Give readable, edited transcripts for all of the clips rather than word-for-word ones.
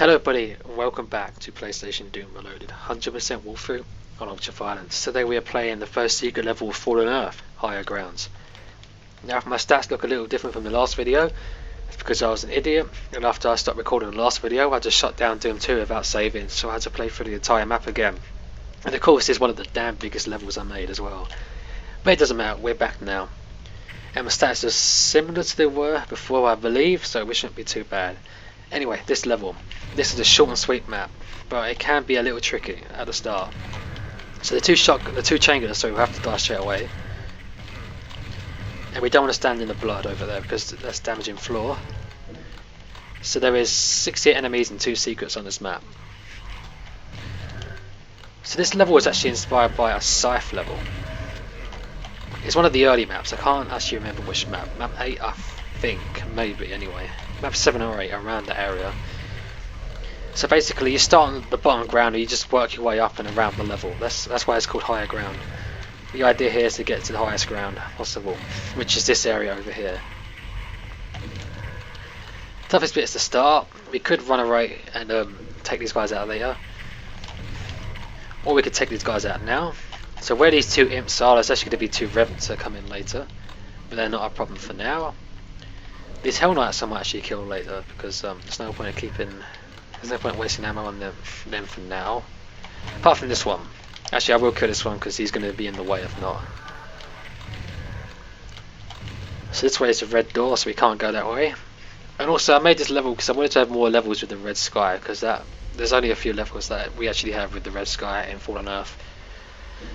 Hello buddy, welcome back to PlayStation Doomworld 100% walkthrough on Ultra Violence. Today we are playing the first secret level of Fallen Earth, Higher Grounds. Now if my stats look a little different from the last video, it's because I was an idiot, and after I stopped recording the last video I just shut down Doom 2 without saving, so I had to play through the entire map again. And of course this is one of the damn biggest levels I made as well. But it doesn't matter, we're back now. And my stats are similar to they were before I believe, so we shouldn't be too bad. Anyway, this level. This is a short and sweet map, but it can be a little tricky at the start. So the two chain gunners, so we have to die straight away. And we don't want to stand in the blood over there because that's damaging floor. So there is 68 enemies and 2 secrets on this map. So this level was actually inspired by a Scythe level. It's one of the early maps. I can't actually remember which map. Map 8 I think, maybe anyway. Map 7 or 8, around that area. So basically you start on the bottom ground and you just work your way up and around the level. That's why it's called higher ground. The idea here is to get to the highest ground possible, which is this area over here. Toughest bit is the start. We could run away and take these guys out later. Or we could take these guys out now. So where these two imps are, there's actually going to be 2 revenants that come in later. But they're not a problem for now. These Hell Knights I might actually kill later because there's no point wasting ammo on them for now. Apart from this one. Actually I will kill this one because he's going to be in the way if not. So this way is a red door, so we can't go that way. And also I made this level because I wanted to have more levels with the red sky, because there's only a few levels that we actually have with the red sky in Fallen Earth.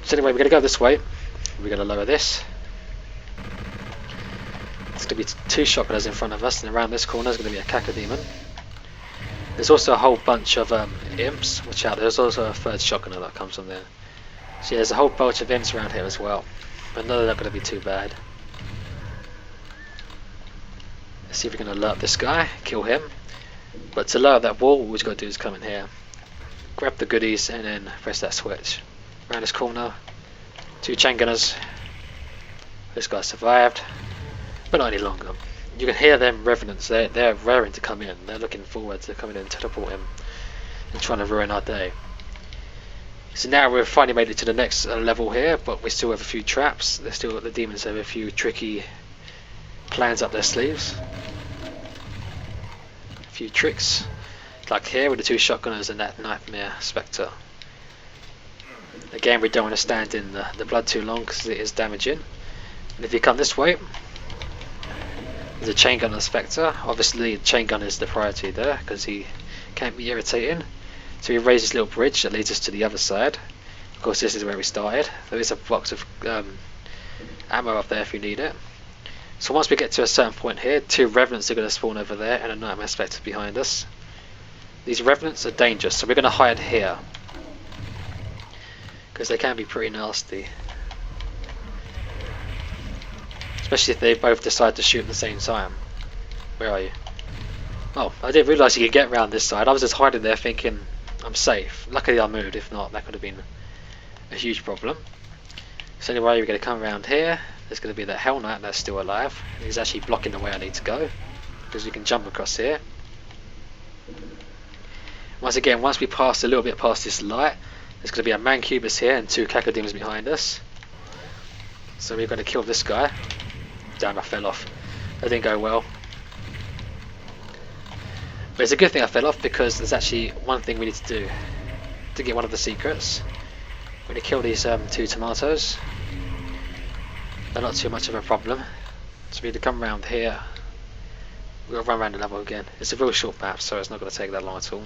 So anyway, we're going to go this way. We're going to lower this. There's going to be 2 shotgunners in front of us, and around this corner is going to be a cacodemon. There's also a whole bunch of imps. Watch out, there's also a 3rd shotgunner that comes from there. So yeah, there's a whole bunch of imps around here as well. But none of them are going to be too bad. Let's see if we can alert this guy, kill him. But to lower that wall, all we've got to do is come in here. Grab the goodies and then press that switch. Around this corner, 2 chain gunners. This guy survived, but not any longer. You can hear them revenants, they're raring to come in. They're looking forward to coming in and teleport him and trying to ruin our day. So now we've finally made it to the next level here, but we still have a few traps. The demons have a few tricky plans up their sleeves. A few tricks, like here with the 2 shotgunners and that nightmare spectre. Again, we don't want to stand in the blood too long because it is damaging. And if you come this way, there's a chain gun and a spectre. Obviously the chain gun is the priority there because he can't be irritating. So we raise this little bridge that leads us to the other side. Of course this is where we started. There is a box of ammo up there if you need it. So once we get to a certain point here, 2 revenants are going to spawn over there and a nightmare spectre behind us. These revenants are dangerous, so we're going to hide here because they can be pretty nasty. Especially if they both decide to shoot at the same time. Where are you? Oh, I didn't realise you could get around this side. I was just hiding there thinking I'm safe. Luckily I moved, if not that could have been a huge problem. So anyway, we're going to come around here. There's going to be that Hell Knight that's still alive. He's actually blocking the way I need to go, because we can jump across here. Once again, once we pass a little bit past this light, there's going to be a Mancubus here and 2 cacodemons behind us. So we're going to kill this guy. Damn, I fell off. That didn't go well. But it's a good thing I fell off because there's actually one thing we need to do to get one of the secrets. We're going to kill these 2 tomatoes. They're not too much of a problem. So we need to come around here. We'll run around the level again. It's a real short map, so it's not going to take that long at all.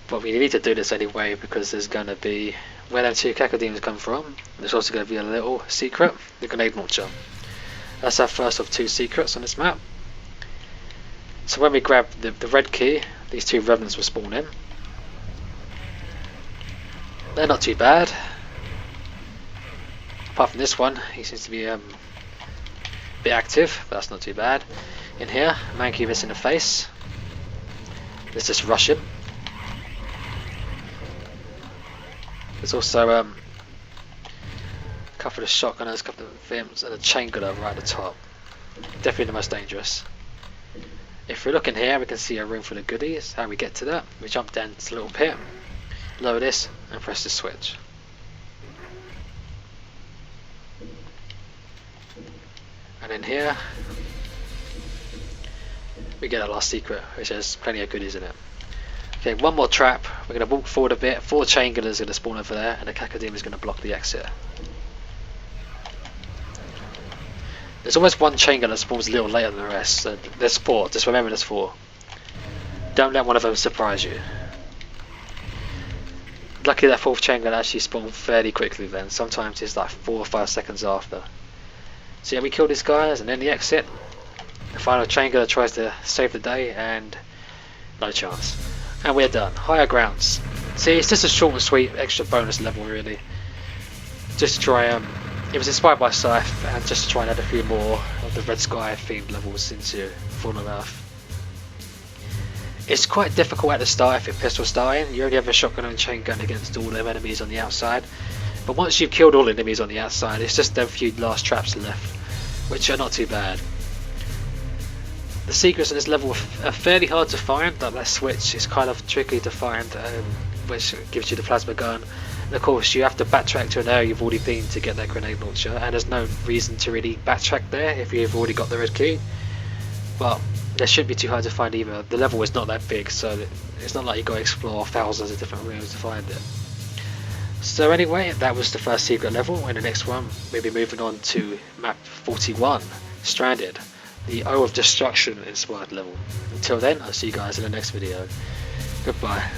But we need to do this anyway because there's going to be where them 2 cacodemons come from. There's also going to be a little secret, the grenade launcher. That's our first of 2 secrets on this map. So when we grab the red key, these 2 revenants will spawn in. They're not too bad. Apart from this one, he seems to be a bit active, but that's not too bad. In here, Mancubus in the face. Let's just rush him. There's also a couple of shotgunners, a couple of vimps, and a chain gunner right at the top. Definitely the most dangerous. If we're looking here, we can see a room full of goodies. How we get to that? We jump down to the little pit, lower this, and press the switch. And in here, we get our last secret, which has plenty of goodies in it. Okay, one more trap. We're going to walk forward a bit. 4 chain gunners are going to spawn over there, and a Cacodeme is going to block the exit. There's always one chain gunner that spawns a little later than the rest, so there's 4. Just remember there's 4. Don't let one of them surprise you. Luckily that 4th chain gunner actually spawned fairly quickly then. Sometimes it's like 4 or 5 seconds after. So yeah, we kill these guys and then the exit. The final chain gunner tries to save the day and no chance. And we're done. Higher grounds. See, it's just a short and sweet extra bonus level really. Just to try it was inspired by Scythe and just to try and add a few more of the Red Sky themed levels into Fallen Earth. It's quite difficult at the start if your pistol's starting. You only have a shotgun and chain gun against all them enemies on the outside. But once you've killed all the enemies on the outside, it's just them few last traps left, which are not too bad. The secrets in this level are fairly hard to find. That switch is kind of tricky to find, which gives you the plasma gun. And of course you have to backtrack to an area you've already been to get that grenade launcher, and there's no reason to really backtrack there if you've already got the red key. But that shouldn't be too hard to find either. The level is not that big, so it's not like you've got to explore thousands of different rooms to find it. So anyway, that was the first secret level. In the next one we'll be moving on to map 41, Stranded, the O of Destruction inspired level. Until then, I'll see you guys in the next video. Goodbye.